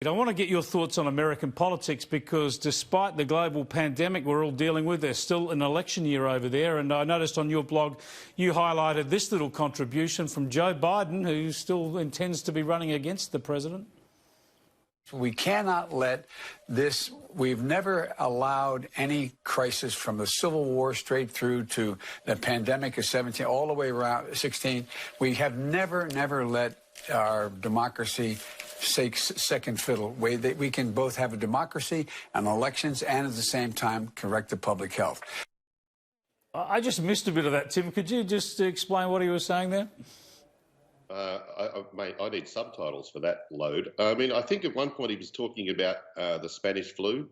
I want to get your thoughts on American politics because despite the global pandemic we're all dealing with, there's still an election year over there. And I noticed on your blog you highlighted this little contribution from Joe Biden, who still intends to be running against the president. We cannot let this, we've never allowed any crisis from the Civil War straight through to the pandemic of 17, all the way around 16. We have never let our democracy take second fiddle. We can both have a democracy and elections and at the same time correct the public health. I just missed a bit of that, Tim. Could you just explain what he was saying there? Mate, I need subtitles for that load. I mean, I think at one point he was talking about the Spanish flu,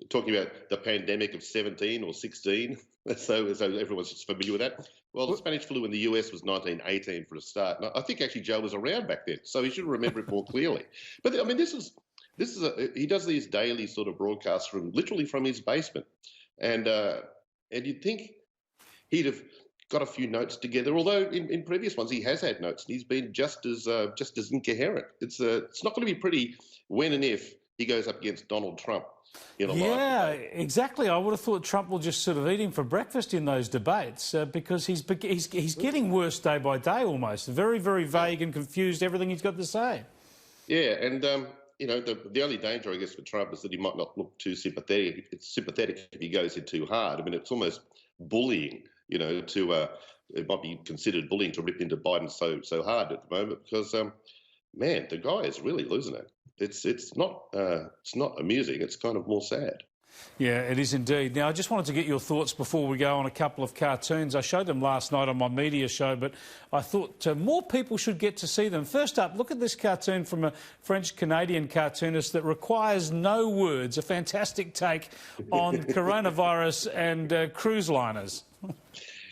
talking about the pandemic of 17 or 16. So everyone's just familiar with that. Well, the Spanish flu in the US was 1918 for a start. And I think actually Joe was around back then, so he should remember it more clearly. But I mean, he does these daily sort of broadcasts literally from his basement, and you'd think he'd have got a few notes together. Although in previous ones he has had notes, and he's been just as incoherent. It's not going to be pretty when and if he goes up against Donald Trump. Yeah, exactly. I would have thought Trump will just sort of eat him for breakfast in those debates because he's getting worse day by day almost. Very, very vague and confused, everything he's got to say. Yeah, and, the only danger, I guess, for Trump is that he might not look too sympathetic. It's sympathetic if he goes in too hard. I mean, it's almost bullying, it might be considered bullying to rip into Biden so hard at the moment because, man, the guy is really losing it. It's not amusing. It's kind of more sad. Yeah, it is indeed. Now, I just wanted to get your thoughts before we go on a couple of cartoons. I showed them last night on my media show, but I thought more people should get to see them. First up, look at this cartoon from a French-Canadian cartoonist that requires no words. A fantastic take on coronavirus and cruise liners.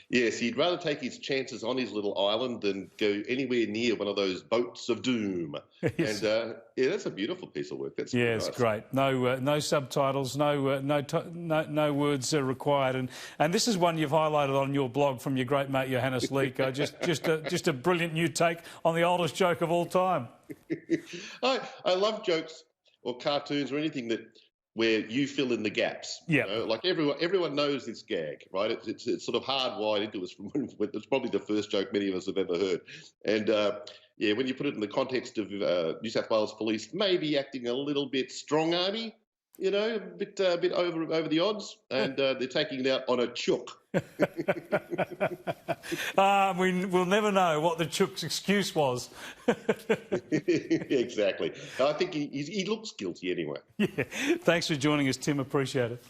Yes, he'd rather take his chances on his little island than go anywhere near one of those boats of doom. Yes. And that's a beautiful piece of work. That's it's great. No subtitles, no words are required. And this is one you've highlighted on your blog from your great mate Johannes Leek. Just a brilliant new take on the oldest joke of all time. I love jokes or cartoons or anything where you fill in the gaps. Yeah. Like everyone knows this gag, right? It's sort of hardwired into us it's probably the first joke many of us have ever heard. And when you put it in the context of New South Wales Police maybe acting a little bit strong-army, a bit over the odds, and they're taking it out on a chook. We'll never know what the chook's excuse was. Exactly. I think he looks guilty anyway. Yeah. Thanks for joining us, Tim. Appreciate it.